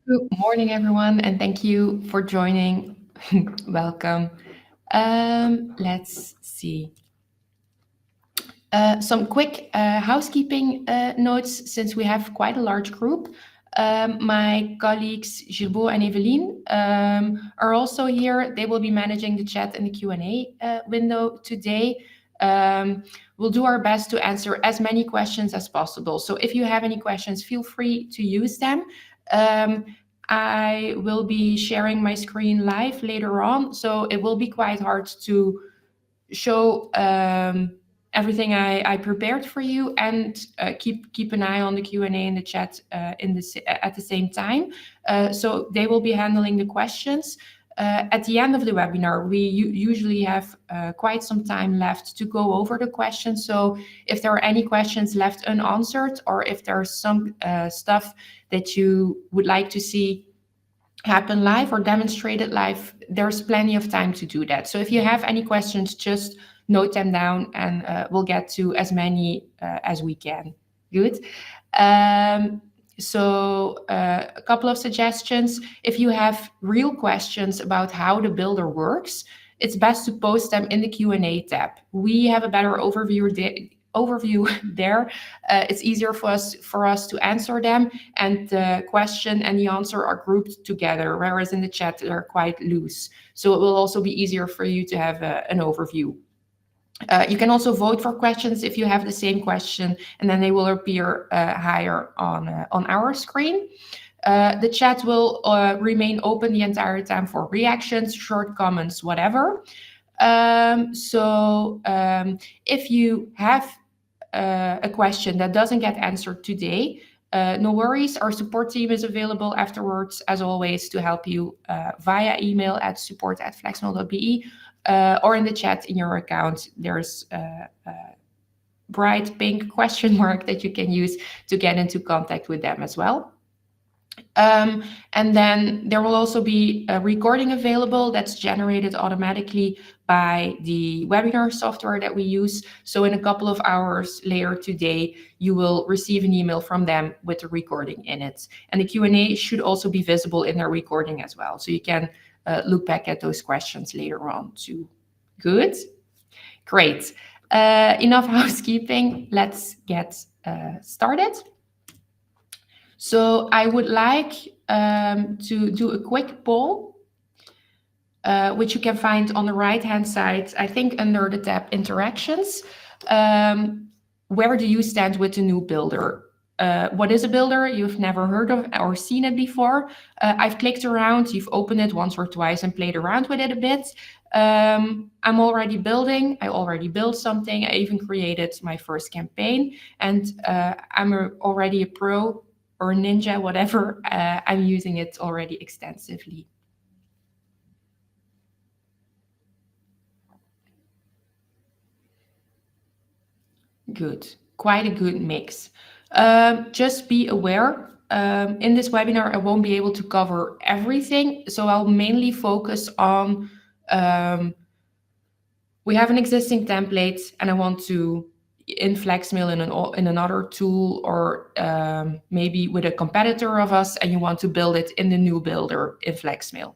Good morning, everyone, and thank you for joining. Welcome. Let's see. Some quick housekeeping notes since we have quite a large group. My colleagues Gilbo and Evelien are also here. They will be managing the chat and the Q&A window today. We'll do our best to answer as many questions as possible. So if you have any questions, feel free to use them. I will be sharing my screen live later on, so it will be quite hard to show everything I prepared for you and keep an eye on the Q&A in the chat at the same time. So they will be handling the questions. At the end of the webinar, we usually have quite some time left to go over the questions. So if there are any questions left unanswered, or if there's some stuff that you would like to see happen live or demonstrated live, there's plenty of time to do that. So if you have any questions, just note them down and we'll get to as many as we can. Good. So a couple of suggestions. If you have real questions about how the builder works, it's best to post them in the Q&A tab. We have a better overview there. It's easier for us to answer them, and the question and the answer are grouped together, whereas in the chat they're quite loose. So it will also be easier for you to have an overview. You can also vote for questions if you have the same question, and then they will appear higher on our screen. The chat will remain open the entire time for reactions, short comments, whatever. If you have a question that doesn't get answered today, no worries. Our support team is available afterwards, as always, to help you via email at support@flexmail.be or in the chat in your account. There's a bright pink question mark that you can use to get into contact with them as well. And then there will also be a recording available that's generated automatically by the webinar software that we use. So in a couple of hours later today, you will receive an email from them with the recording in it. And the Q&A should also be visible in their recording as well. So you can look back at those questions later on too. Good? Great. Enough housekeeping. Let's get started. So I would like to do a quick poll, which you can find on the right-hand side, I think under the tab Interactions. Where do you stand with the new builder? What is a builder? You've never heard of or seen it before. I've clicked around, you've opened it once or twice and played around with it a bit. I'm already building. I already built something. I even created my first campaign, and I'm already a pro or ninja, whatever. I'm using it already extensively. Good, quite a good mix. Just be aware, in this webinar, I won't be able to cover everything, so I'll mainly focus on, we have an existing template and I want to in Flexmail in another tool, or maybe with a competitor of us, and you want to build it in the new builder in Flexmail.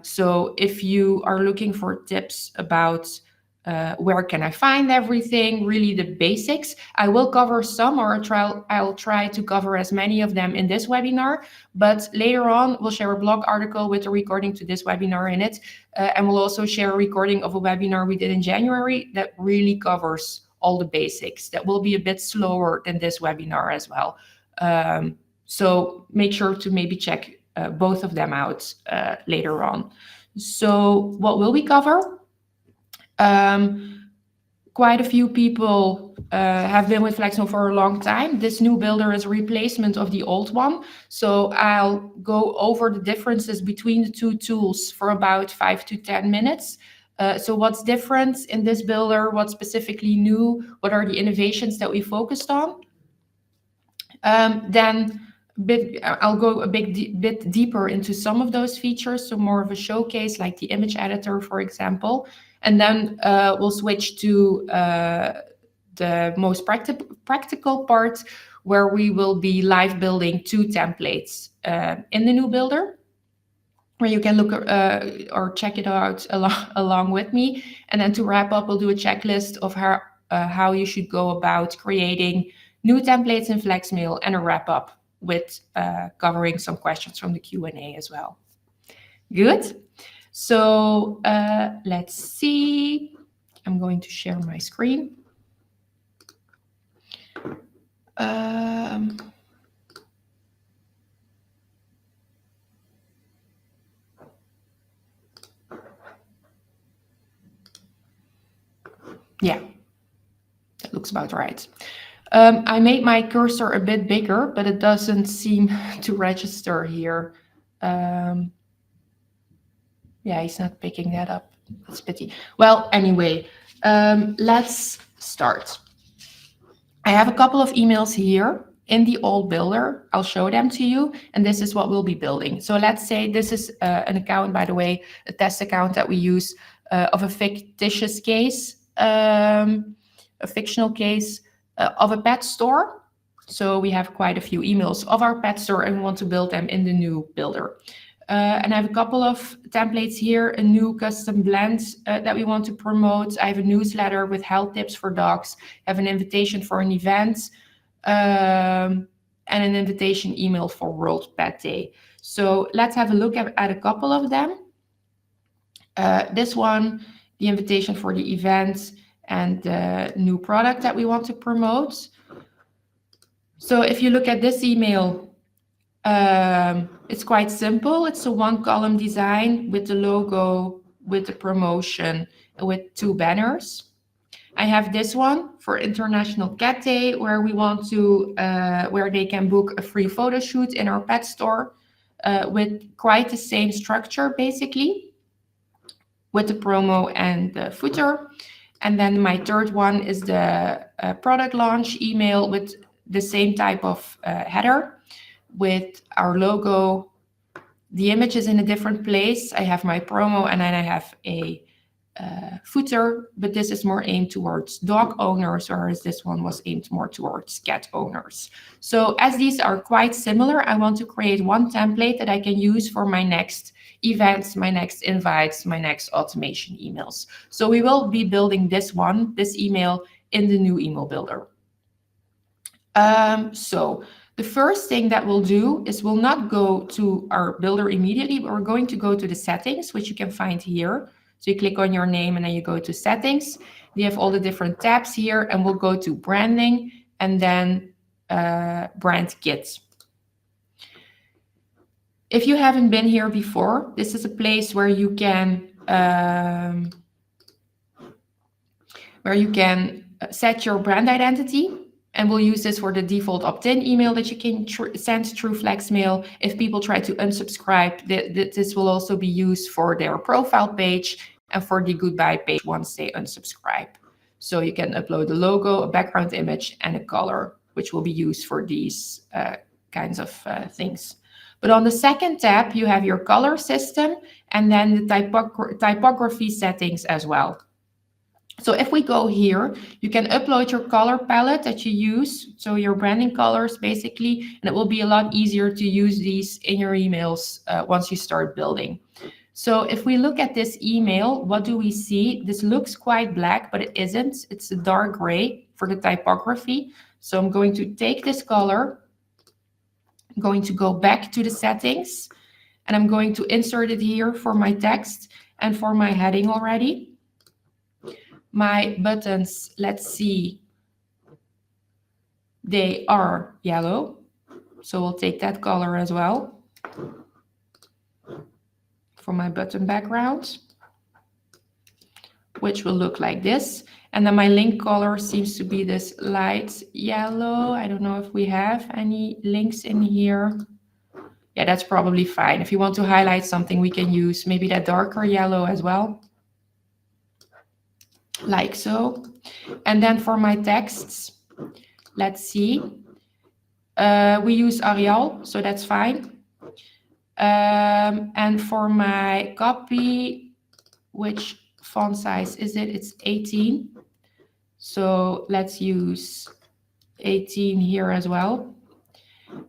So if you are looking for tips about where can I find everything, really the basics, I will cover some, or I'll try to cover as many of them in this webinar. But later on, we'll share a blog article with a recording to this webinar in it. And we'll also share a recording of a webinar we did in January that really covers all the basics. That will be a bit slower than this webinar as well. So make sure to maybe check both of them out later on. So what will we cover? Quite a few people have been with Flexmail for a long time. This new builder is a replacement of the old one. So I'll go over the differences between the two tools for about 5 to 10 minutes. So what's different in this builder? What's specifically new? What are the innovations that we focused on? Then I'll go a bit deeper into some of those features, so more of a showcase, like the image editor, for example. And then we'll switch to the most practical part, where we will be live building 2 templates in the new builder, where you can look or check it out along with me. And then to wrap up, we'll do a checklist of how you should go about creating new templates in FlexMail, and a wrap up with covering some questions from the Q&A as well. Good. So let's see. I'm going to share my screen. Yeah, that looks about right. I made my cursor a bit bigger, but it doesn't seem to register here. Yeah, he's not picking that up. That's a pity. Well, anyway, let's start. I have a couple of emails here in the old builder. I'll show them to you, and this is what we'll be building. So let's say this is an account, by the way, a test account that we use of a fictitious case, a fictional case of a pet store. So we have quite a few emails of our pet store, and we want to build them in the new builder. And I have a couple of templates here, a new custom blend that we want to promote. I have a newsletter with health tips for dogs. I have an invitation for an event, and an invitation email for World Pet Day. So let's have a look at a couple of them. This one, the invitation for the event, and the new product that we want to promote. So if you look at this email, it's quite simple. It's a 1-column design with the logo, with the promotion, with 2 banners. I have this one for International Cat Day, where we want to, where they can book a free photo shoot in our pet store, with quite the same structure, basically, with the promo and the footer. And then my third one is the product launch email with the same type of header, with our logo. The image is in a different place. I have my promo, and then I have a footer, but this is more aimed towards dog owners, whereas this one was aimed more towards cat owners. So as these are quite similar, I want to create one template that I can use for my next events, my next invites, my next automation emails. So we will be building this email in the new email builder. So the first thing that we'll do is we'll not go to our builder immediately, but we're going to go to the settings, which you can find here. So you click on your name and then you go to settings. You have all the different tabs here, and we'll go to branding and then brand kit. If you haven't been here before, this is a place where you can set your brand identity. And we'll use this for the default opt-in email that you can send through FlexMail. If people try to unsubscribe, this will also be used for their profile page and for the goodbye page once they unsubscribe. So you can upload a logo, a background image, and a color, which will be used for these kinds of things. But on the second tab, you have your color system and then the typography settings as well. So if we go here, you can upload your color palette that you use, so your branding colors basically, and it will be a lot easier to use these in your emails once you start building. So if we look at this email, what do we see? This looks quite black, but it isn't. It's a dark gray for the typography. So I'm going to take this color, I'm going to go back to the settings, and I'm going to insert it here for my text and for my heading already. My buttons, let's see, they are yellow. So we'll take that color as well for my button background, which will look like this. And then my link color seems to be this light yellow. I don't know if we have any links in here. Yeah, that's probably fine. If you want to highlight something, we can use maybe that darker yellow as well. Like so. And then for my texts, let's see. We use Arial, so that's fine. And for my copy, which font size is it? It's 18. So let's use 18 here as well.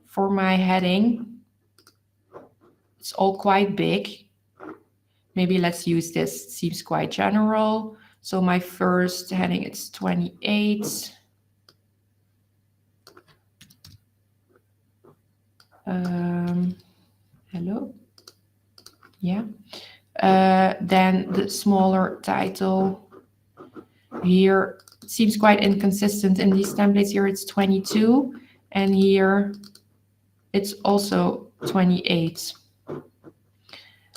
For my heading, it's all quite big. Maybe let's use this, seems quite general. So my first heading, it's 28. Hello. Yeah. Then the smaller title here, it seems quite inconsistent in these templates. Here it's 22, and here it's also 28.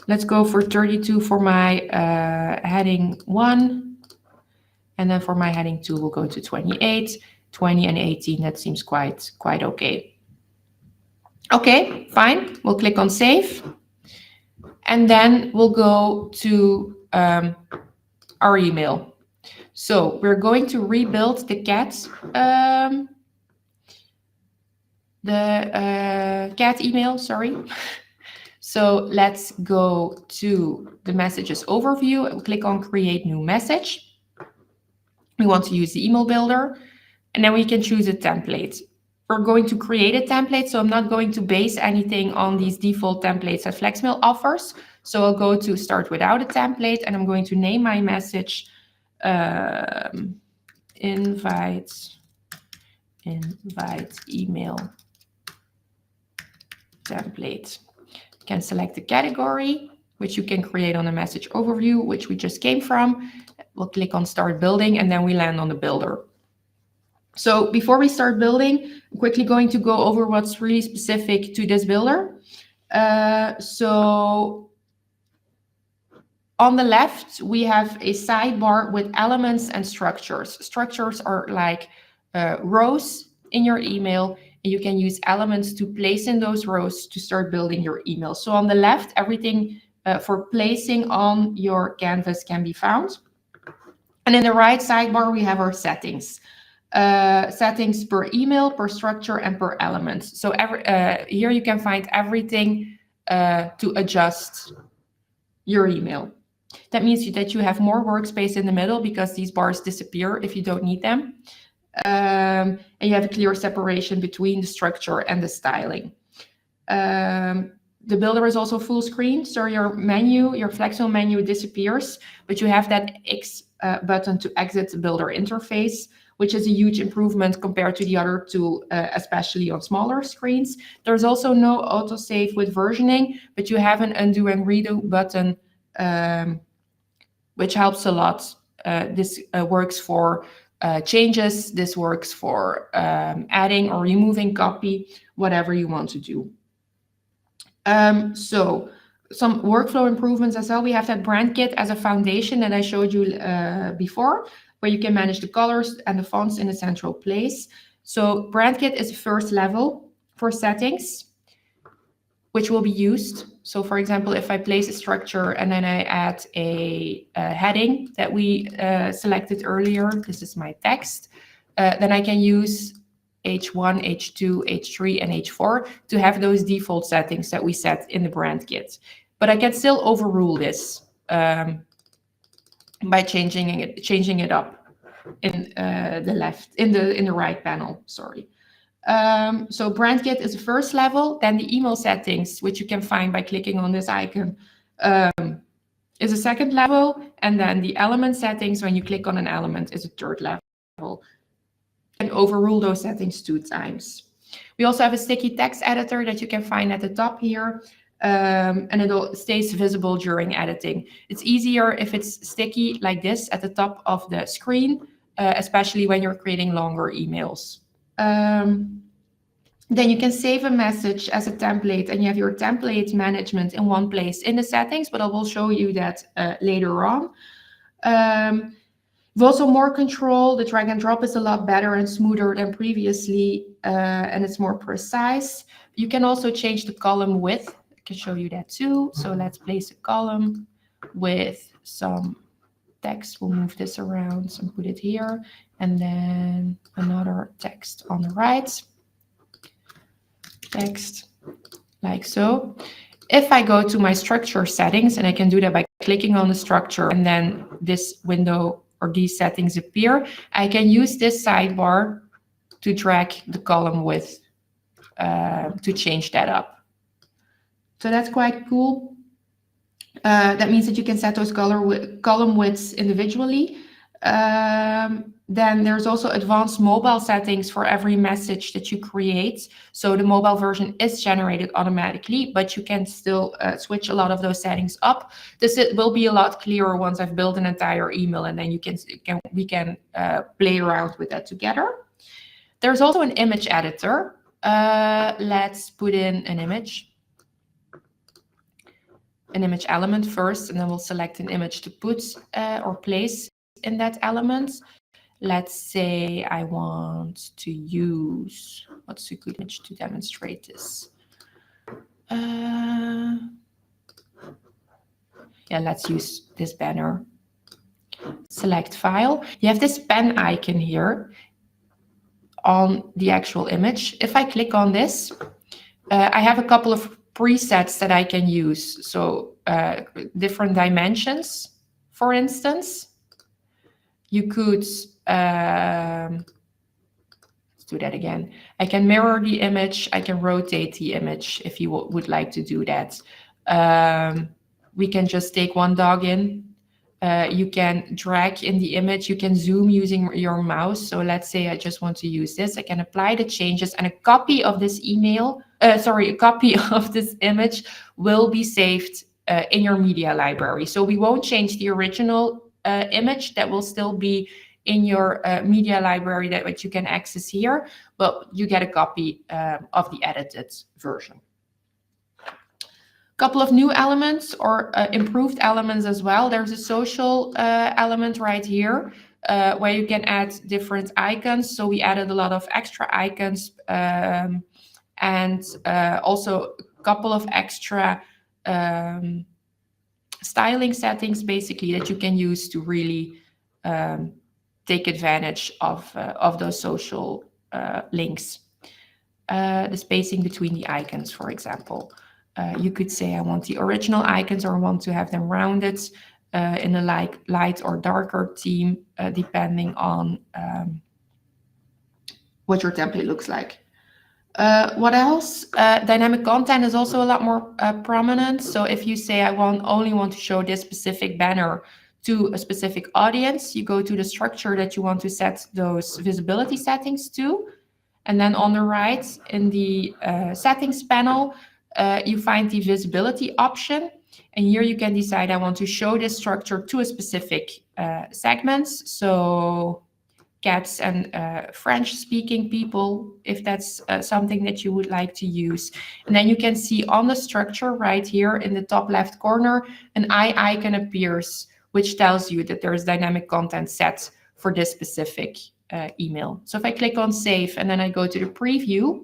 Let's go for 32 for my heading 1. And then for my heading 2, we'll go to 28, 20, and 18. That seems quite okay. Okay, fine. We'll click on Save. And then we'll go to our email. So we're going to rebuild the cat email, sorry. So let's go to the messages overview and click on Create New Message. We want to use the email builder, and then we can choose a template. We're going to create a template, so I'm not going to base anything on these default templates that Flexmail offers. So I'll go to Start Without a Template, and I'm going to name my message invite email template. You can select the category, which you can create on the message overview, which we just came from. We'll click on Start Building, and then we land on the builder. So before we start building, I'm quickly going to go over what's really specific to this builder. So on the left, we have a sidebar with elements and structures. Structures are like rows in your email, and you can use elements to place in those rows to start building your email. So on the left, everything for placing on your canvas can be found. And in the right sidebar, we have our settings. Settings per email, per structure, and per element. So here you can find everything to adjust your email. That means that you have more workspace in the middle because these bars disappear if you don't need them. And you have a clear separation between the structure and the styling. The builder is also full screen, so your menu, your Flexmail menu disappears, but you have that X button to exit the builder interface, which is a huge improvement compared to the other two, especially on smaller screens. There's also no autosave with versioning, but you have an undo and redo button, which helps a lot. This works for changes. This works for adding or removing copy, whatever you want to do. So some workflow improvements as well. We have that brand kit as a foundation that I showed you before, where you can manage the colors and the fonts in a central place. So brand kit is the first level for settings, which will be used. So for example, if I place a structure and then I add a heading that we selected earlier, this is my text, then I can use H1, H2, H3, and H4 to have those default settings that we set in the brand kit. But I can still overrule this by changing it up in the right panel. Sorry. So brand kit is the first level. Then the email settings, which you can find by clicking on this icon, is a second level. And then the element settings, when you click on an element, is a third level. And overrule those settings 2 times. We also have a sticky text editor that you can find at the top here. And it stays visible during editing. It's easier if it's sticky like this at the top of the screen, especially when you're creating longer emails. Then you can save a message as a template, and you have your template management in one place in the settings, but I will show you that later on. We've also more control. The drag and drop is a lot better and smoother than previously, and it's more precise. You can also change the column width. I can show you that too. So let's place a column with some text. We'll move this around and put it here, and then another text on the right. Text like so. If I go to my structure settings, and I can do that by clicking on the structure, and then this window or these settings appear, I can use this sidebar to drag the column width to change that up. So that's quite cool. That means that you can set those column widths individually. Then there's also advanced mobile settings for every message that you create. So the mobile version is generated automatically, but you can still switch a lot of those settings up. This will be a lot clearer once I've built an entire email, and then we can play around with that together. There's also an image editor. Let's put in an image element first, and then we'll select an image to put or place in that element. Let's say I want to use, what's a good image to demonstrate this? Yeah, let's use this banner. Select file. You have this pen icon here on the actual image. If I click on this, I have a couple of presets that I can use. So different dimensions, for instance. You could, let's do that again. I can mirror the image. I can rotate the image if you would like to do that. We can just take one dog in. You can drag in the image. You can zoom using your mouse. So let's say I just want to use this. I can apply the changes, and a copy of this a copy of this image will be saved in your media library. So we won't change the original image. That will still be in your media library that you can access here, but you get a copy of the edited version. Couple of new elements or improved elements as well. There's a social element right here where you can add different icons. So we added a lot of extra icons and also a couple of extra styling settings, basically, that you can use to really take advantage of those social links. The spacing between the icons, for example. You could say I want the original icons, or I want to have them rounded in a light or darker theme, depending on what your template looks like. What else? Dynamic content is also a lot more prominent. So if you say I only want to show this specific banner to a specific audience, you go to the structure that you want to set those visibility settings to. And then on the right in the settings panel, you find the visibility option. And here you can decide I want to show this structure to a specific segments. So cats and French-speaking people, if that's something that you would like to use. And then you can see on the structure right here in the top left corner, an eye icon appears, which tells you that there is dynamic content set for this specific email. So if I click on save and then I go to the preview,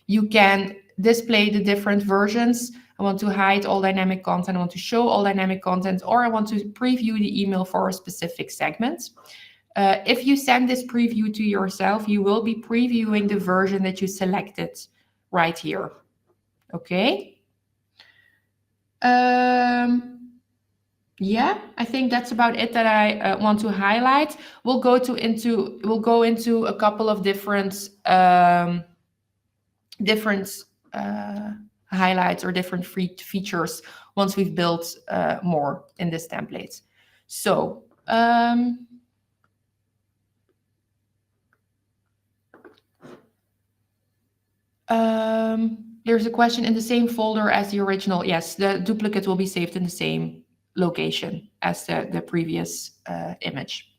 you can display the different versions. I want to hide all dynamic content, I want to show all dynamic content, or I want to preview the email for a specific segment. If you send this preview to yourself, you will be previewing the version that you selected right here. Okay. Yeah, I think that's about it that I want to highlight. We'll go into a couple of different highlights or different features once we've built more in this template. So there's a question in the same folder as the original. Yes, the duplicate will be saved in the same location as the previous image.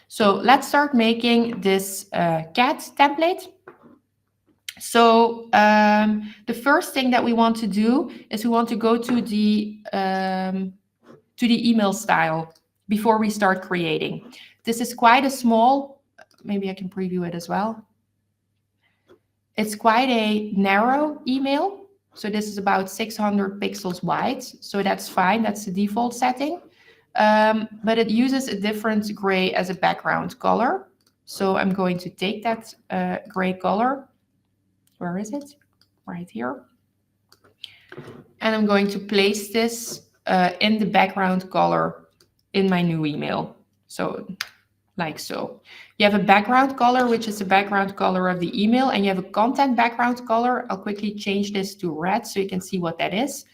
So let's start making this cat template. So the first thing that we want to do is we want to go to the email style before we start creating. This is quite a small, maybe I can preview it as well. It's quite a narrow email. So this is about 600 pixels wide. So that's fine. That's the default setting. But it uses a different gray as a background color. So I'm going to take that gray color. Where is it? Right here. And I'm going to place this in the background color in my new email. So like so. You have a background color, which is the background color of the email, and you have a content background color. I'll quickly change this to red so you can see what that is.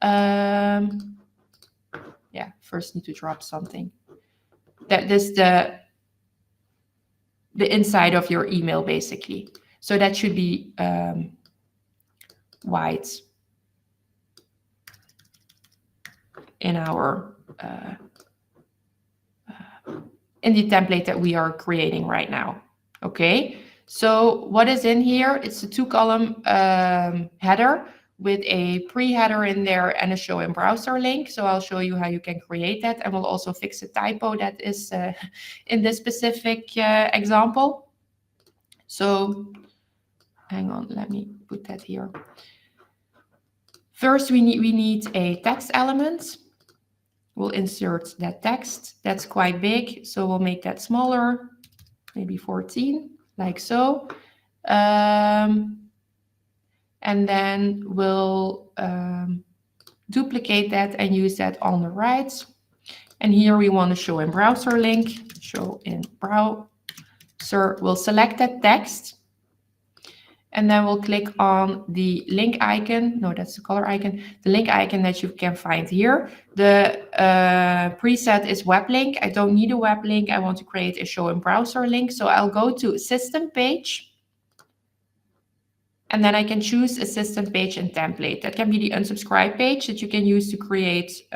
Yeah, first need to drop something. That is the inside of your email, basically. So that should be white in our in the template that we are creating right now. Okay, so what is in here? It's a 2-column header with a pre-header in there and a show in browser link. So I'll show you how you can create that, and we'll also fix a typo that is in this specific example. So hang on, let me put that here. First, we need a text element. We'll insert that text. That's quite big, so we'll make that smaller, maybe 14, like so. And then we'll duplicate that and use that on the right. And here we want to show in browser link, show in browser. We'll select that text. And then we'll click on the link icon. No, that's the color icon. The link icon that you can find here. The preset is web link. I don't need a web link. I want to create a show in browser link. So I'll go to system page. And then I can choose assistant page and template. That can be the unsubscribe page that you can use to create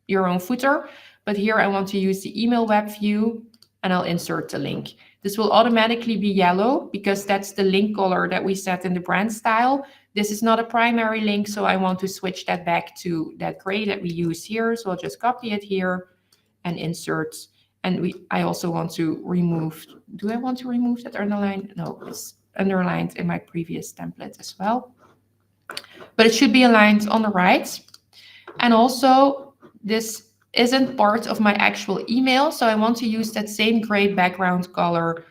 your own footer. But here I want to use the email web view, and I'll insert the link. This will automatically be yellow because that's the link color that we set in the brand style. This is not a primary link, so I want to switch that back to that gray that we use here. So I'll just copy it here and insert. And I also want to remove, do I want to remove that underline? No, it's underlined in my previous template as well. But it should be aligned on the right. And also this isn't part of my actual email, so I want to use that same gray background color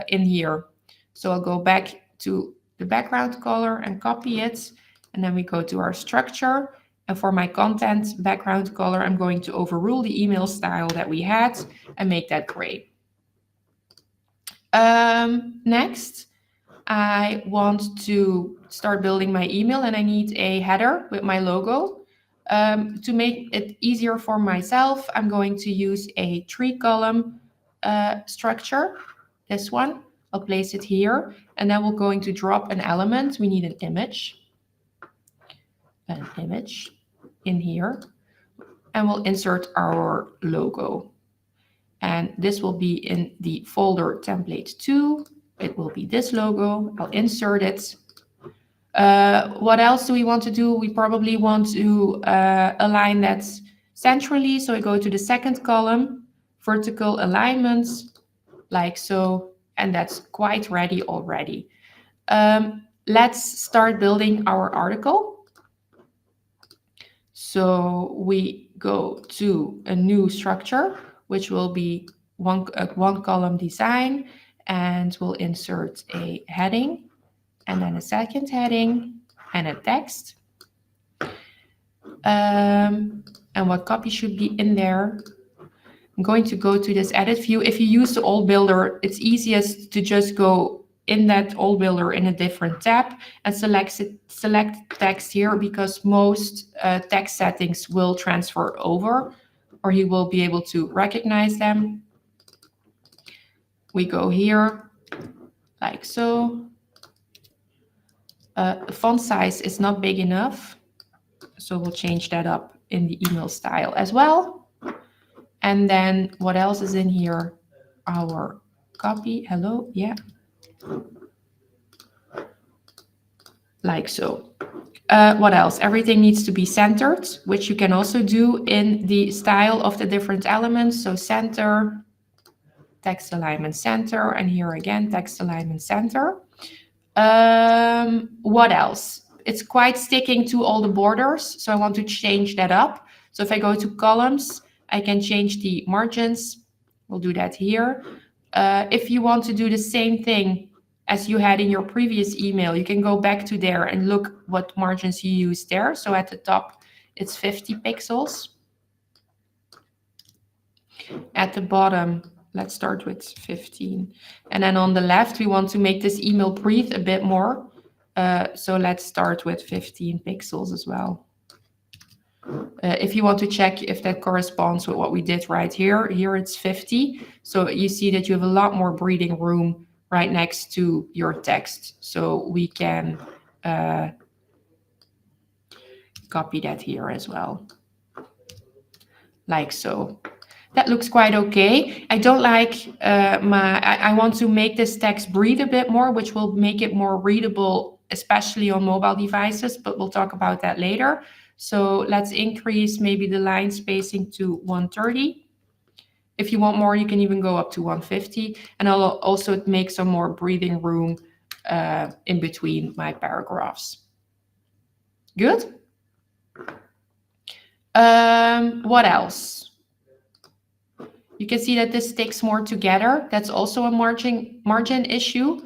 in here. So I'll go back to the background color and copy it, and then we go to our structure. And for my content background color, I'm going to overrule the email style that we had and make that gray. Next, I want to start building my email, and I need a header with my logo. To make it easier for myself, I'm going to use a 3-column structure, this one. I'll place it here, and then we're going to drop an element. We need an image in here, and we'll insert our logo. And this will be in the folder template 2. It will be this logo. I'll insert it. What else do we want to do? We probably want to align that centrally. So I go to the 2nd column, vertical alignments, like so, and that's quite ready already. Let's start building our article. So we go to a new structure, which will be one column design, and we'll insert a heading, and then a second heading and a text. And what copy should be in there? I'm going to go to this edit view. If you use the old builder, it's easiest to just go in that old builder in a different tab and select text here, because most text settings will transfer over, or you will be able to recognize them. We go here like so. The font size is not big enough, so we'll change that up in the email style as well. And then what else is in here? Our copy. Hello, yeah. Like so. What else? Everything needs to be centered, which you can also do in the style of the different elements. So center, text alignment center, and here again, text alignment center. What else? It's quite sticking to all the borders, so I want to change that up. So if I go to columns, I can change the margins. We'll do that here. If you want to do the same thing as you had in your previous email, you can go back to there and look what margins you use there. So at the top, it's 50 pixels. At the bottom, let's start with 15. And then on the left, we want to make this email breathe a bit more. So let's start with 15 pixels as well. If you want to check if that corresponds with what we did right here, here it's 50. So you see that you have a lot more breathing room right next to your text. So we can copy that here as well, like so. That looks quite okay. I don't like I want to make this text breathe a bit more, which will make it more readable, especially on mobile devices, but we'll talk about that later. So let's increase maybe the line spacing to 130. If you want more, you can even go up to 150. And I'll also make some more breathing room in between my paragraphs. Good? What else? You can see that this sticks more together. That's also a margin issue.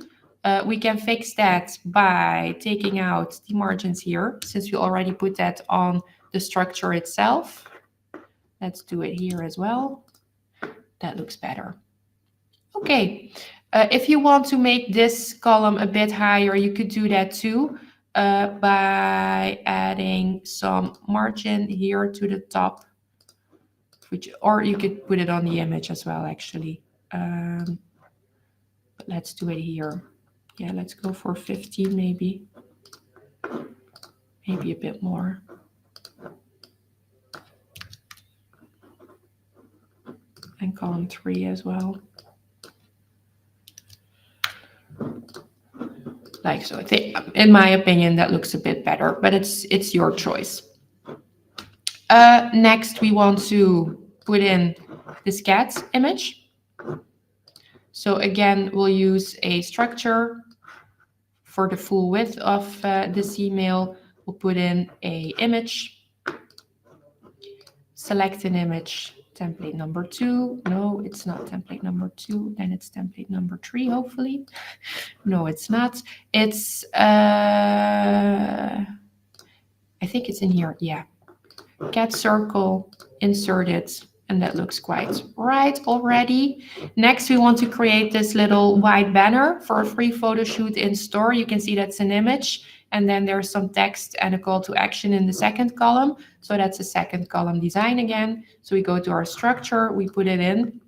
We can fix that by taking out the margins here, since we already put that on the structure itself. Let's do it here as well. That looks better. Okay, if you want to make this column a bit higher, you could do that too by adding some margin here to the top. Or you could put it on the image as well, actually. But let's do it here. Yeah, let's go for 15 maybe. Maybe a bit more. And column 3 as well. Like so. I think, in my opinion, that looks a bit better, but it's your choice. Next, we want to put in this cat image. So again, we'll use a structure for the full width of this email. We'll put in a image, select an image, template number 2. No, it's not template number 2. Then it's template number 3, hopefully. No, it's not. It's, I think it's in here. Yeah. Cat circle, insert it, and that looks quite right already. Next, we want to create this little white banner for a free photo shoot in store. You can see that's an image, and then there's some text and a call to action in the second column. So that's a second column design again. So we go to our structure, we put it in.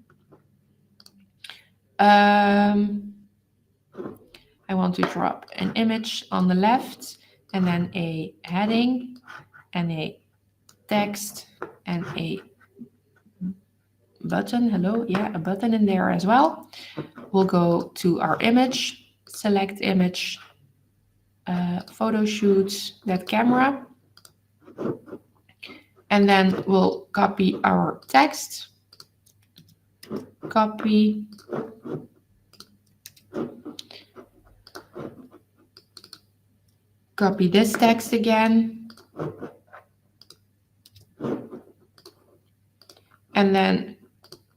I want to drop an image on the left, and then a heading, and a text, and a button. Hello, yeah, a button in there as well. We'll go to our image, select image, photo shoot that camera, and then we'll copy our text, copy, copy this text again, and then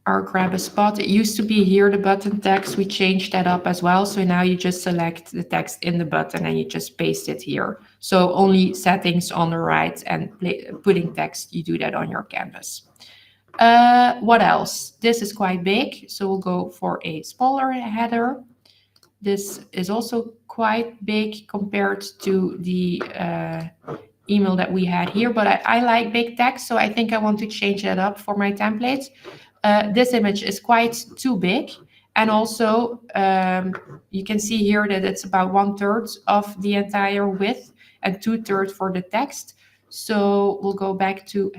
our grab a spot. It used to be here, the button text. We changed that up as well. So now you just select the text in the button and you just paste it here. So only settings on the right and putting text, you do that on your canvas. What else? This is quite big, so we'll go for a smaller header. This is also quite big compared to the email that we had here, but I like big text, so I think I want to change that up for my templates. This image is quite too big, and also you can see here that it's about 1/3 of the entire width and 2/3 for the text. So we'll go back to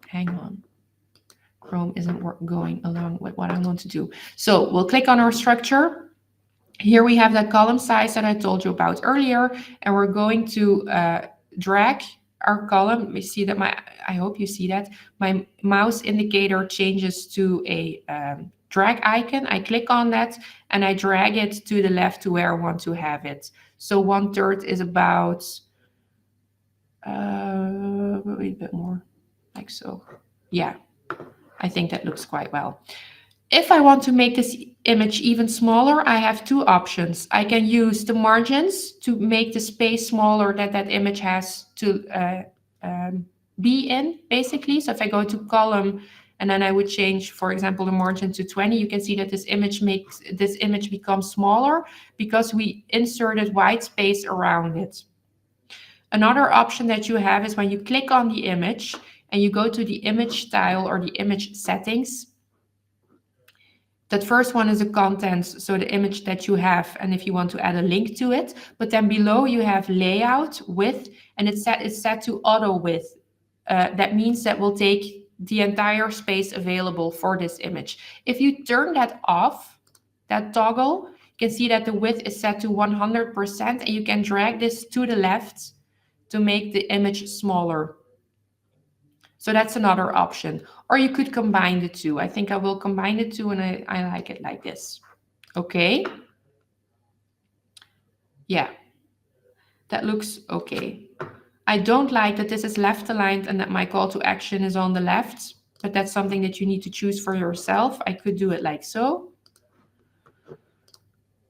hang on, Chrome isn't going along with what I want to do. So we'll click on our structure. Here we have that column size that I told you about earlier, and we're going to drag our column. We see that I hope you see that my mouse indicator changes to a drag icon. I click on that and I drag it to the left to where I want to have it. So 1/3 is about a bit more, like so. Yeah, I think that looks quite well. If I want to make this image even smaller, I have two options. I can use the margins to make the space smaller that image has to be in, basically. So if I go to column and then I would change, for example, the margin to 20, you can see that this image becomes smaller because we inserted white space around it. Another option that you have is when you click on the image and you go to the image style or the image settings. That first one is the contents, so the image that you have, and if you want to add a link to it. But then below you have layout, width, and it's set to auto width. That means that we'll take the entire space available for this image. If you turn that off, that toggle, you can see that the width is set to 100%, and you can drag this to the left to make the image smaller. So that's another option. Or you could combine the two. I think I will combine the two, and I like it like this. Okay. Yeah, that looks okay. I don't like that this is left aligned and that my call to action is on the left, but that's something that you need to choose for yourself. I could do it like so.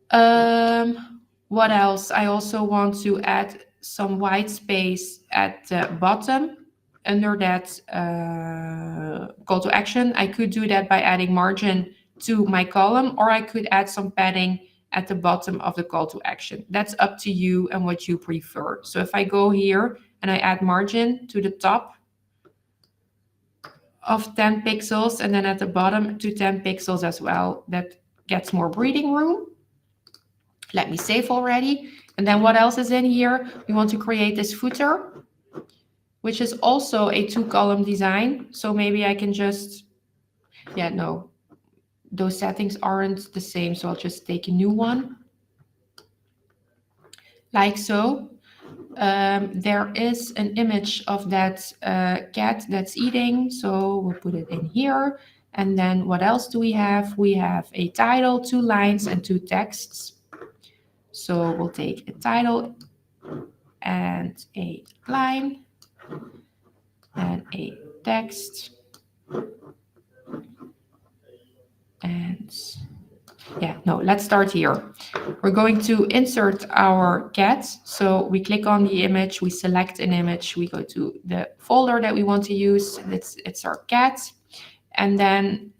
What else? I also want to add some white space at the bottom under that call to action. I could do that by adding margin to my column, or I could add some padding at the bottom of the call to action. That's up to you and what you prefer. So if I go here and I add margin to the top of 10 pixels and then at the bottom to 10 pixels as well, that gets more breathing room. Let me save already. And then what else is in here? We want to create this footer, which is also a 2-column design. So maybe I can just, yeah, no, those settings aren't the same. So I'll just take a new one. Like so. There is an image of that cat that's eating. So we'll put it in here. And then what else do we have? We have a title, 2 lines, and 2 texts. So we'll take a title and a line and a text. And yeah, no, let's start here. We're going to insert our cat. So we click on the image, we select an image, we go to the folder that we want to use. It's our cat. And then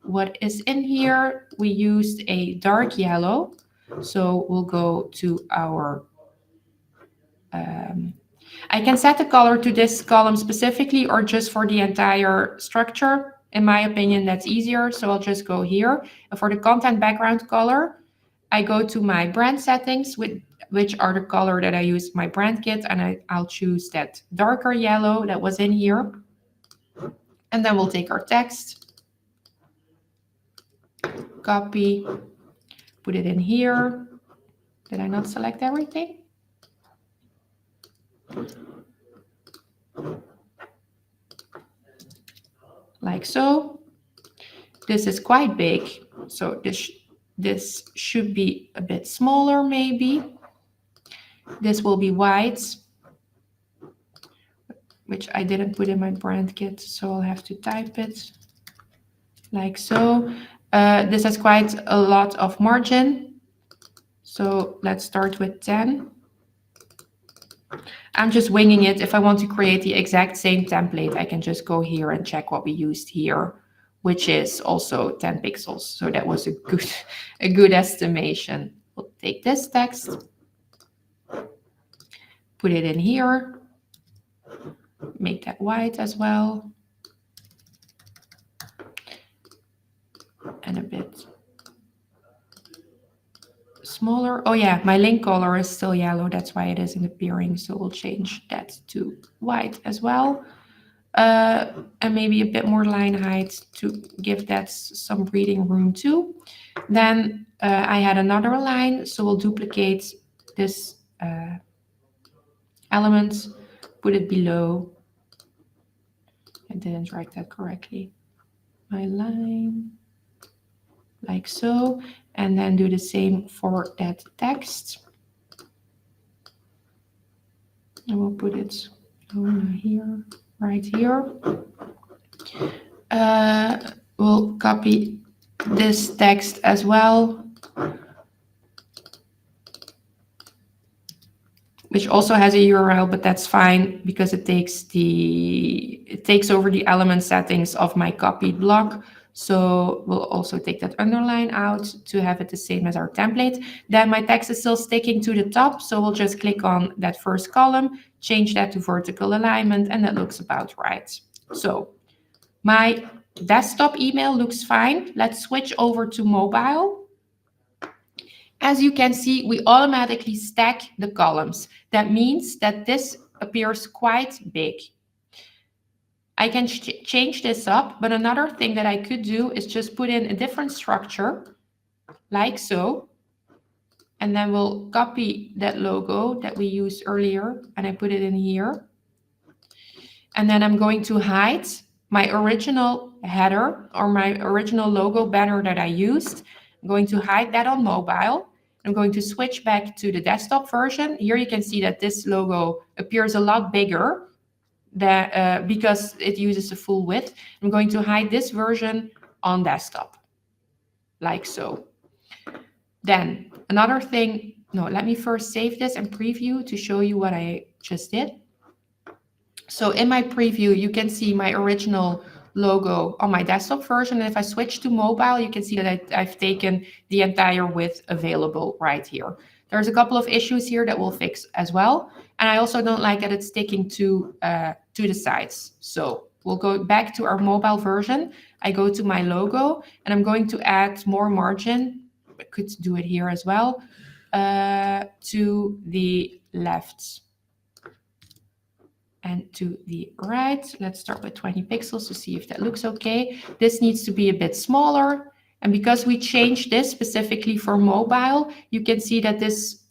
what is in here? We used a dark yellow. So we'll go to our, I can set the color to this column specifically or just for the entire structure. In my opinion, that's easier. So I'll just go here. And for the content background color, I go to my brand settings, which are the color that I use in my brand kit. And I'll choose that darker yellow that was in here. And then we'll take our text, copy, put it in here. Did I not select everything? Like so. This is quite big, so this should be a bit smaller maybe. This will be white, which I didn't put in my brand kit, so I'll have to type it like so. This has quite a lot of margin, so let's start with 10. I'm just winging it. If I want to create the exact same template, I can just go here and check what we used here, which is also 10 pixels. So that was a good estimation. We'll take this text, put it in here, make that white as well, and a bit smaller. Oh yeah, my link color is still yellow. That's why it isn't appearing. So we'll change that to white as well. And maybe a bit more line height to give that some breathing room too. Then I had another line, so we'll duplicate this element, put it below. I didn't write that correctly. My line, like so, and then do the same for that text. And we'll put it over here. Right here. We'll copy this text as well. which also has a URL, but that's fine because it takes over the element settings of my copied block. So we'll also take that underline out to have it the same as our template. Then my text is still sticking to the top, so we'll just click on that first column, change that to vertical alignment, and that looks about right. So my desktop email looks fine. Let's switch over to mobile. As you can see, we automatically stack the columns. That means that this appears quite big. I can change this up, but another thing that I could do is just put in a different structure, like so. And then we'll copy that logo that we used earlier, and I put it in here. And then I'm going to hide my original header or my original logo banner that I used. I'm going to hide that on mobile. I'm going to switch back to the desktop version. Here you can see that this logo appears a lot bigger because it uses the full width. I'm going to hide this version on desktop, like so. Then another thing, no, let me first save this and preview to show you what I just did. So in my preview, you can see my original logo on my desktop version. And if I switch to mobile, you can see that I've taken the entire width available right here. There's a couple of issues here that we'll fix as well. And I also don't like that it's sticking to the sides. So we'll go back to our mobile version. I go to my logo and I'm going to add more margin. I could do it here as well, to the left and to the right. Let's start with 20 pixels to see if that looks okay. This needs to be a bit smaller. And because we changed this specifically for mobile, you can see that this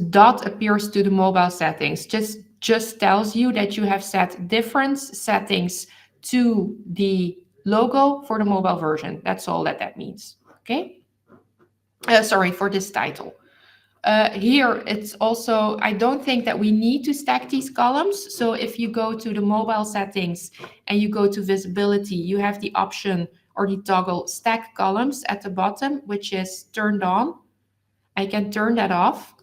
dot appears to the mobile settings. Just tells you that you have set different settings to the logo for the mobile version. That's all that means, okay? Sorry, for this title. Here, it's also, I don't think that we need to stack these columns. So if you go to the mobile settings and you go to visibility, you have the option or the toggle stack columns at the bottom, which is turned on. I can turn that off,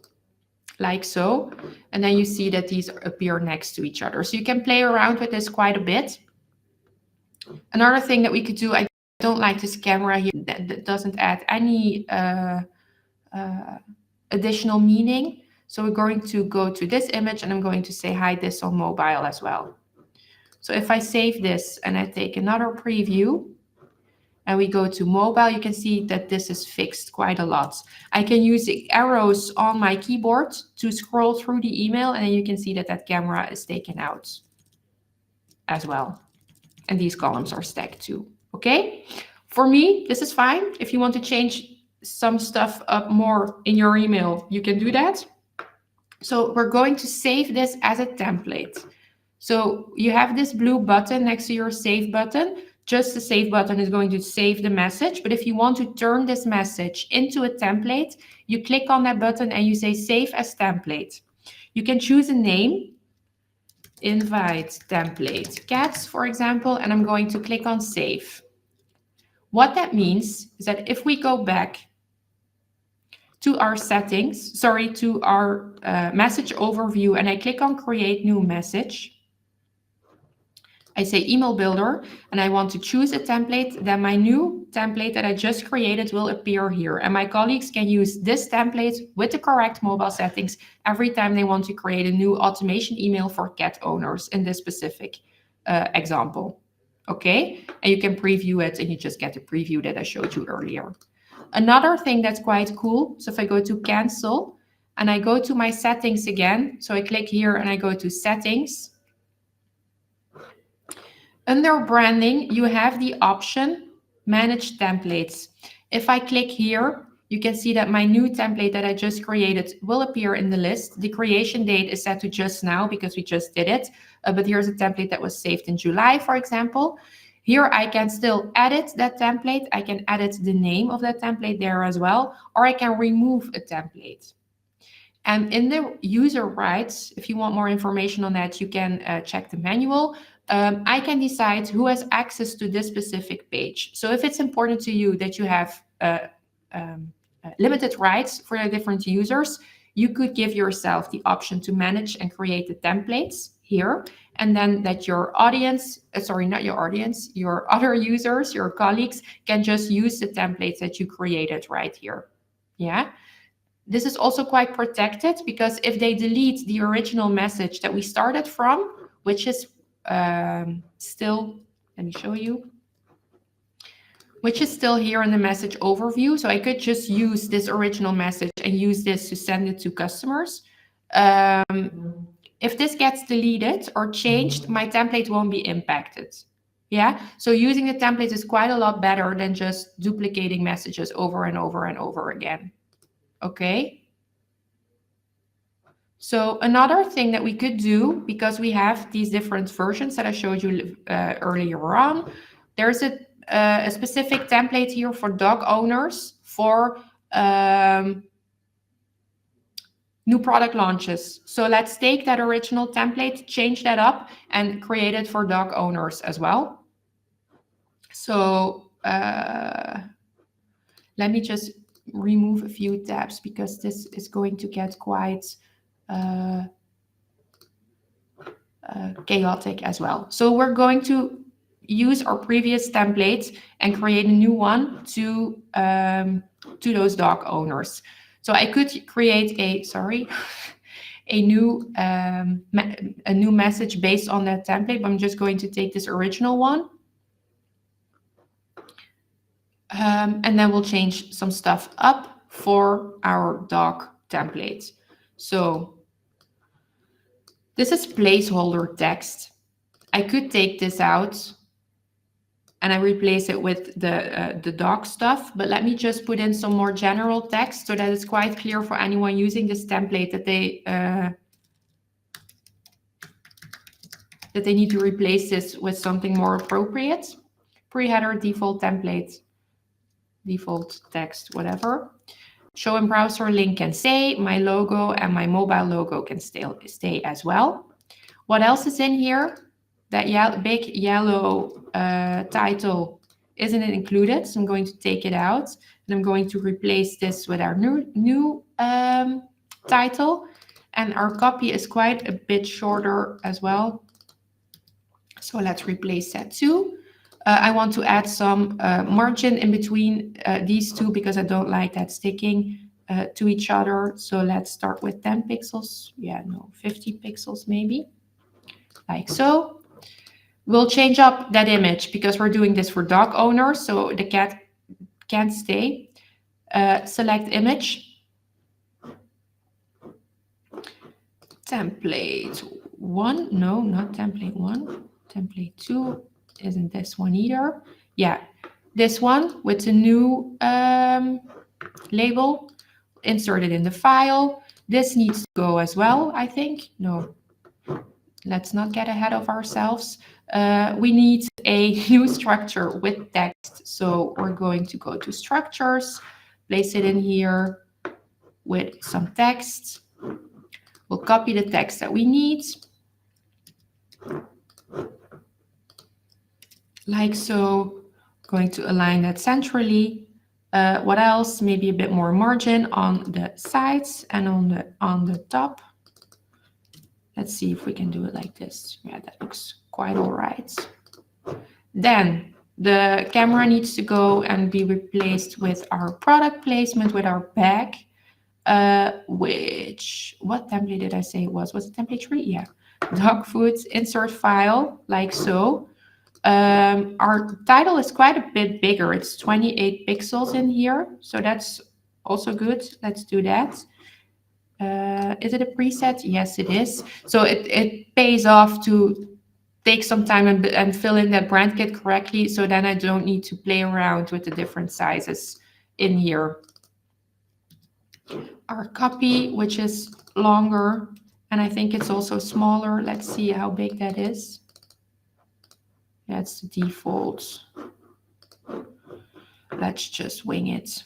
like so. And then you see that these appear next to each other. So you can play around with this quite a bit. Another thing that we could do, I don't like this camera here, that doesn't add any additional meaning. So we're going to go to this image and I'm going to say hide this on mobile as well. So if I save this and I take another preview and we go to mobile, you can see that this is fixed quite a lot. I can use the arrows on my keyboard to scroll through the email, and then you can see that that camera is taken out as well. And these columns are stacked too, okay? For me, this is fine. If you want to change some stuff up more in your email, you can do that. So we're going to save this as a template. So you have this blue button next to your save button. Just the save button is going to save the message. But if you want to turn this message into a template, you click on that button and you say save as template. You can choose a name, invite template cats, for example, and I'm going to click on save. What that means is that if we go back to our settings, to our message overview, and I click on create new message, I say email builder, and I want to choose a template, then my new template that I just created will appear here. And my colleagues can use this template with the correct mobile settings every time they want to create a new automation email for cat owners in this specific example. Okay, and you can preview it and you just get the preview that I showed you earlier. Another thing that's quite cool, so if I go to cancel and I go to my settings again, so I click here and I go to settings. Under branding, you have the option manage templates. If I click here, you can see that my new template that I just created will appear in the list. The creation date is set to just now because we just did it. But here's a template that was saved in July, for example. Here I can still edit that template. I can edit the name of that template there as well, or I can remove a template. And in the user rights, if you want more information on that, you can check the manual. I can decide who has access to this specific page. So if it's important to you that you have limited rights for the different users, you could give yourself the option to manage and create the templates here, and then that your audience, sorry, not your audience, your other users, your colleagues can just use the templates that you created right here. Yeah. This is also quite protected because if they delete the original message that we started from, which is still, let me show you, which is still here in the message overview. So I could just use this original message and use this to send it to customers. If this gets deleted or changed, my template won't be impacted. Yeah, so using the template is quite a lot better than just duplicating messages over and over and over again. Okay. So another thing that we could do, because we have these different versions that I showed you earlier on, there's a specific template here for dog owners for new product launches. So let's take that original template, change that up, and create it for dog owners as well. So let me just remove a few tabs because this is going to get quite chaotic as well. So we're going to use our previous template and create a new one to those dog owners. So I could create a new message based on that template, but I'm just going to take this original one. And then we'll change some stuff up for our dog template. So this is placeholder text. I could take this out and I replace it with the dog stuff, but let me just put in some more general text so that it's quite clear for anyone using this template that they need to replace this with something more appropriate. Pre-header, default template, default text, whatever. Show in browser link can stay. My logo and my mobile logo can stay as well. What else is in here? That big yellow title isn't included, so I'm going to take it out, and I'm going to replace this with our new title. And our copy is quite a bit shorter as well, so let's replace that too. I want to add some margin in between these two because I don't like that sticking to each other. So let's start with 10 pixels. Yeah, no, 50 pixels maybe, like so. We'll change up that image because we're doing this for dog owners, so the cat can't stay. Select image. Template 1. No, not template 1. Template 2 isn't this one either. Yeah, this one with the new label. Insert it in the file. This needs to go as well, I think. No, let's not get ahead of ourselves. We need a new structure with text. So we're going to go to structures, place it in here with some text. We'll copy the text that we need, like so. Going to align that centrally. What else? Maybe a bit more margin on the sides and on the top. Let's see if we can do it like this. Yeah, that looks quite all right. Then the camera needs to go and be replaced with our product placement with our bag. What template did I say it was? Was it template 3? Yeah. Dog food, insert file, like so. Our title is quite a bit bigger. It's 28 pixels in here, so that's also good. Let's do that. Is it a preset? Yes, it is. So it pays off to take some time and fill in that brand kit correctly, so then I don't need to play around with the different sizes in here. Our copy, which is longer, and I think it's also smaller. Let's see how big that is. That's the default. Let's just wing it.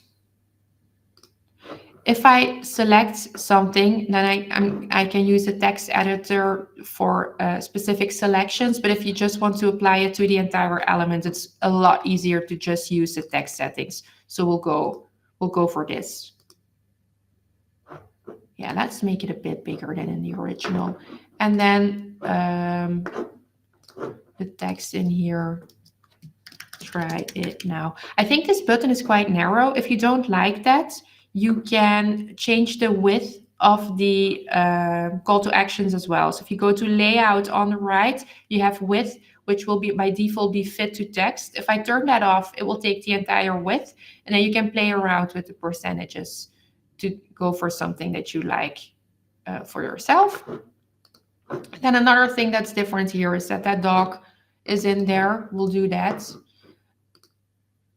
If I select something, then I can use the text editor for specific selections. But if you just want to apply it to the entire element, it's a lot easier to just use the text settings. So we'll go for this. Yeah, let's make it a bit bigger than in the original. And then the text in here, try it now. I think this button is quite narrow. If you don't like that, you can change the width of the call to actions as well. So if you go to layout on the right, you have width, which will be by default be fit to text. If I turn that off, it will take the entire width, and then you can play around with the percentages to go for something that you like for yourself. Then another thing that's different here is that that dog is in there. We'll do that.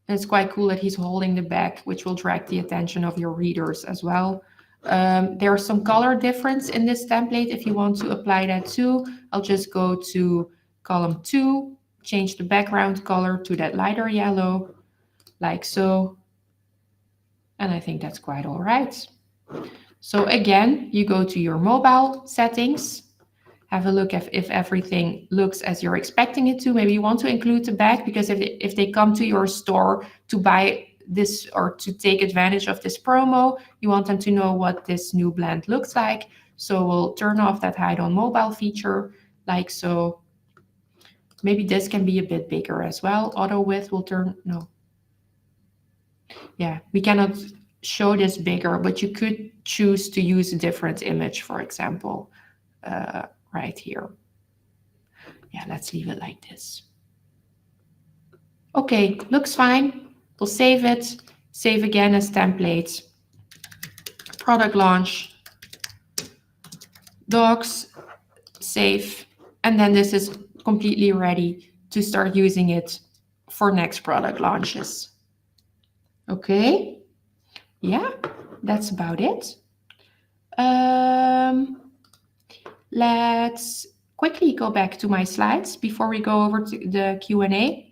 And it's quite cool that he's holding the bag, which will drag the attention of your readers as well. There's some color difference in this template. If you want to apply that too, I'll just go to column 2, change the background color to that lighter yellow, like so. And I think that's quite all right. So again, you go to your mobile settings, have a look if everything looks as you're expecting it to. Maybe you want to include the bag, because if they come to your store to buy this or to take advantage of this promo, you want them to know what this new blend looks like. So we'll turn off that hide on mobile feature, like so. Maybe this can be a bit bigger as well. Auto width will turn, no. Yeah, we cannot show this bigger, but you could choose to use a different image, for example, right here. Yeah, let's leave it like this. Okay, looks fine. We'll save it. Save again as template. Product launch. Dogs. Save. And then this is completely ready to start using it for next product launches. Okay. Yeah, that's about it. Let's quickly go back to my slides before we go over to the Q&A.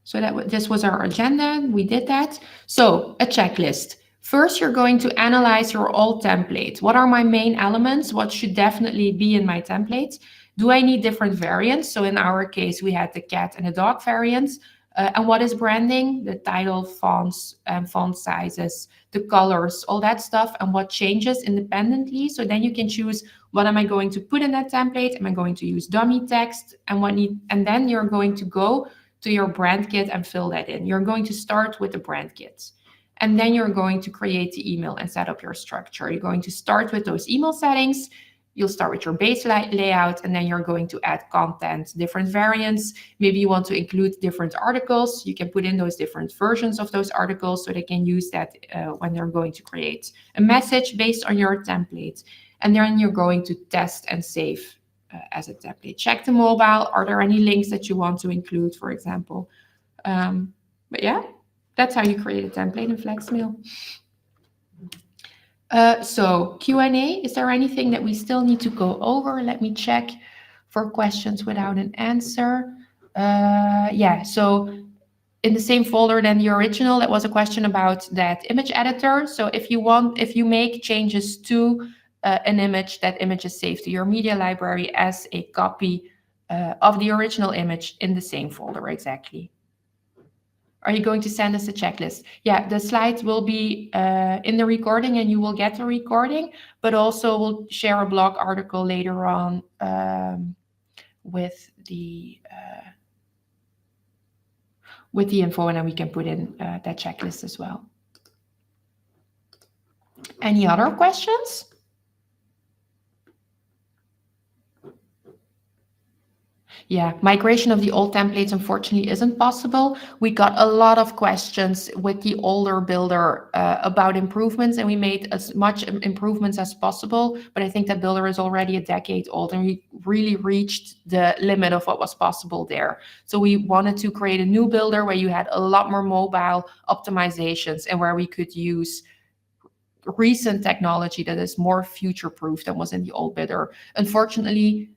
So this was our agenda. We did that. So a checklist. First, you're going to analyze your old template. What are my main elements? What should definitely be in my template? Do I need different variants? So in our case, we had the cat and the dog variants. And what is branding? The title, fonts, font sizes, the colors, all that stuff, and what changes independently. So then you can choose, what am I going to put in that template? Am I going to use dummy text? And then you're going to go to your brand kit and fill that in. You're going to start with the brand kit. And then you're going to create the email and set up your structure. You're going to start with those email settings. You'll start with your base layout, and then you're going to add content, different variants. Maybe you want to include different articles. You can put in those different versions of those articles so they can use that when they're going to create a message based on your template. And then you're going to test and save as a template. Check the mobile. Are there any links that you want to include, for example? But yeah, that's how you create a template in FlexMail. So Q&A, is there anything that we still need to go over? Let me check for questions without an answer. Yeah, so in the same folder than the original, that was a question about that image editor. So if you make changes to an image, that image is saved to your media library as a copy of the original image in the same folder exactly. Are you going to send us a checklist? Yeah, the slides will be in the recording and you will get the recording, but also we'll share a blog article later on with the info, and then we can put in that checklist as well. Any other questions? Yeah, migration of the old templates unfortunately isn't possible. We got a lot of questions with the older builder about improvements, and we made as much improvements as possible. But I think that builder is already a decade old, and we really reached the limit of what was possible there. So we wanted to create a new builder where you had a lot more mobile optimizations and where we could use recent technology that is more future-proof than was in the old builder. Unfortunately,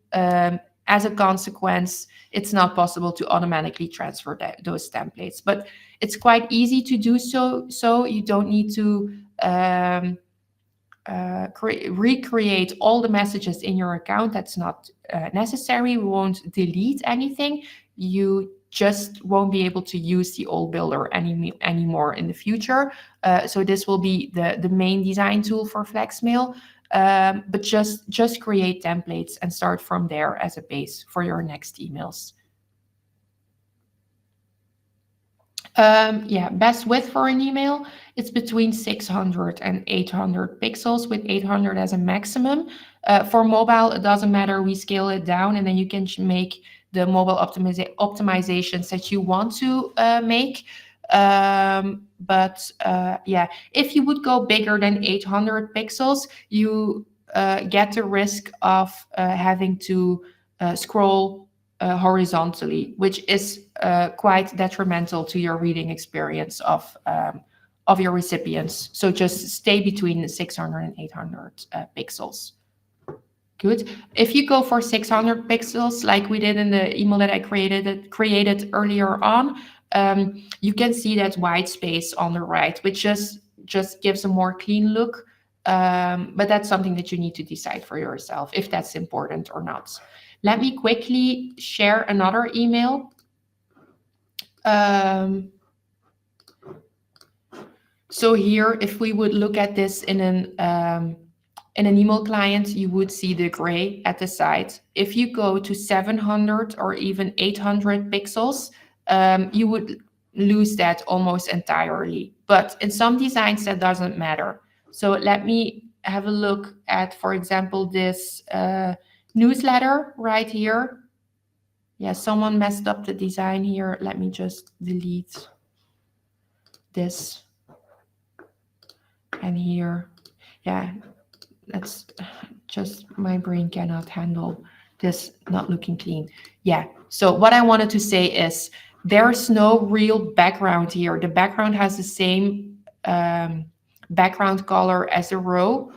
as a consequence, it's not possible to automatically transfer those templates, but it's quite easy to do so. So you don't need to recreate all the messages in your account. That's not necessary. We won't delete anything. You just won't be able to use the old builder anymore in the future. So this will be the main design tool for FlexMail. But just create templates and start from there as a base for your next emails. Yeah, best width for an email, it's between 600 and 800 pixels, with 800 as a maximum. For mobile, it doesn't matter. We scale it down, and then you can make the mobile optimizations that you want to make. But yeah, if you would go bigger than 800 pixels, you get the risk of having to scroll horizontally, which is quite detrimental to your reading experience of your recipients. So just stay between the 600 and 800 pixels. Good. If you go for 600 pixels, like we did in the email that I created earlier on, you can see that white space on the right, which just gives a more clean look. But that's something that you need to decide for yourself if that's important or not. Let me quickly share another email. So here, if we would look at this in an email client, you would see the gray at the side. If you go to 700 or even 800 pixels, you would lose that almost entirely. But in some designs, that doesn't matter. So let me have a look at, for example, this newsletter right here. Yeah, someone messed up the design here. Let me just delete this. And here, yeah, that's just, my brain cannot handle this not looking clean. Yeah, so what I wanted to say is there's no real background here. The background has the same background color as the row,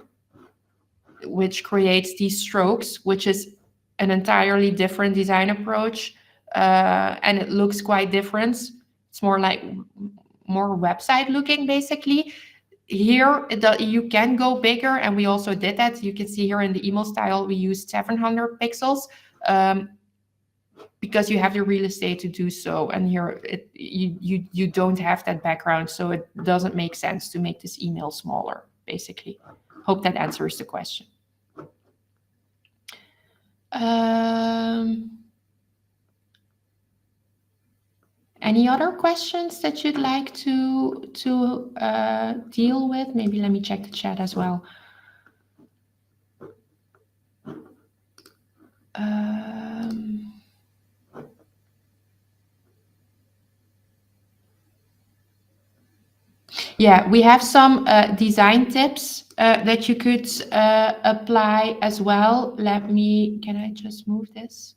which creates these strokes, which is an entirely different design approach. And it looks quite different. It's more like more website looking, basically. Here, you can go bigger, and we also did that. You can see here in the email style, we used 700 pixels because you have the real estate to do so. And here, you don't have that background, so it doesn't make sense to make this email smaller, basically. Hope that answers the question. Any other questions that you'd like to deal with? Maybe let me check the chat as well. Yeah, we have some design tips that you could apply as well. Can I just move this?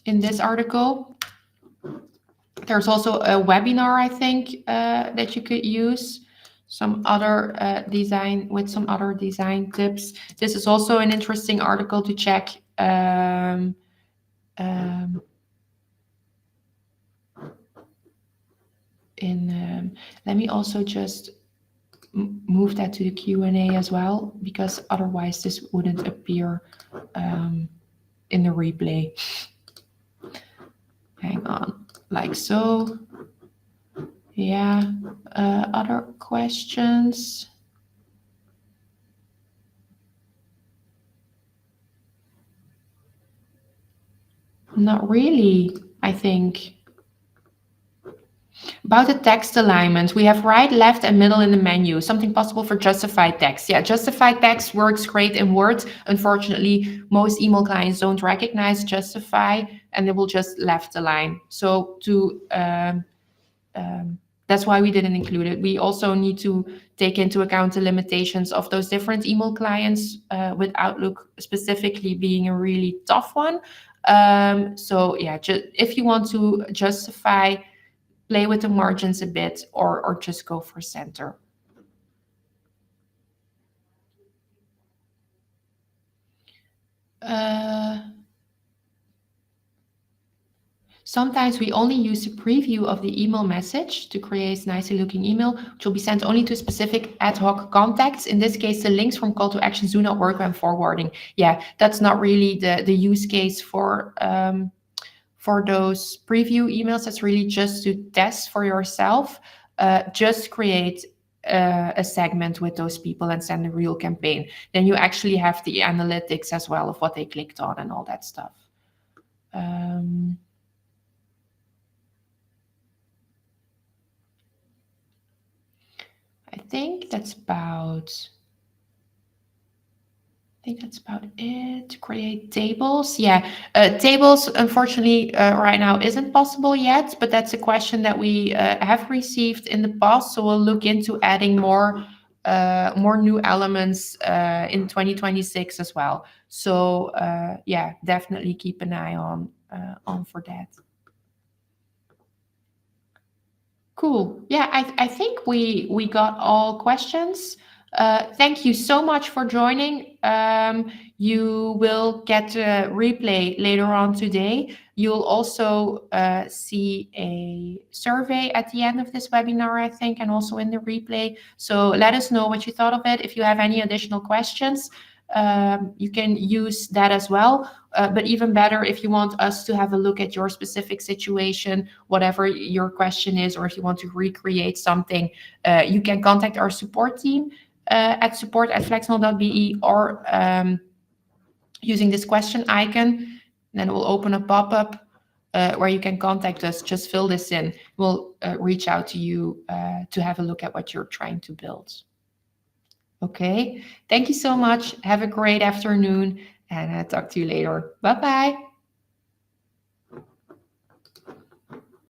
In this article, there's also a webinar, I think, that you could use. Some other design tips. This is also an interesting article to check. Let me also just move that to the Q&A as well, because otherwise this wouldn't appear in the replay. Hang on, like so. Yeah, other questions? Not really, I think. About the text alignment, we have right, left, and middle in the menu. Something possible for justified text. Yeah, justified text works great in Word. Unfortunately, most email clients don't recognize justify, and they will just left align. So that's why we didn't include it. We also need to take into account the limitations of those different email clients, with Outlook specifically being a really tough one. So yeah, if you want to justify, play with the margins a bit, or just go for center. Sometimes we only use the preview of the email message to create nicely looking email, which will be sent only to specific ad hoc contacts. In this case, the links from call to actions do not work when forwarding. Yeah, that's not really the use case for those preview emails. That's really just to test for yourself. Just create a segment with those people and send a real campaign. Then you actually have the analytics as well of what they clicked on and all that stuff. Um, I think that's about it. Create tables. Yeah, tables, unfortunately, right now isn't possible yet, but that's a question that we have received in the past. So we'll look into adding more new elements in 2026 as well. So yeah, definitely keep an eye on for that. Cool. Yeah, I think we got all questions. Thank you so much for joining. You will get a replay later on today. You'll also see a survey at the end of this webinar, I think, and also in the replay. So let us know what you thought of it. If you have any additional questions, you can use that as well. But even better, if you want us to have a look at your specific situation, whatever your question is, or if you want to recreate something, you can contact our support team at support@flexmail.be, or using this question icon. Then it will open a pop-up where you can contact us. Just fill this in. We'll reach out to you to have a look at what you're trying to build. Okay, thank you so much. Have a great afternoon, and talk to you later. Bye-bye.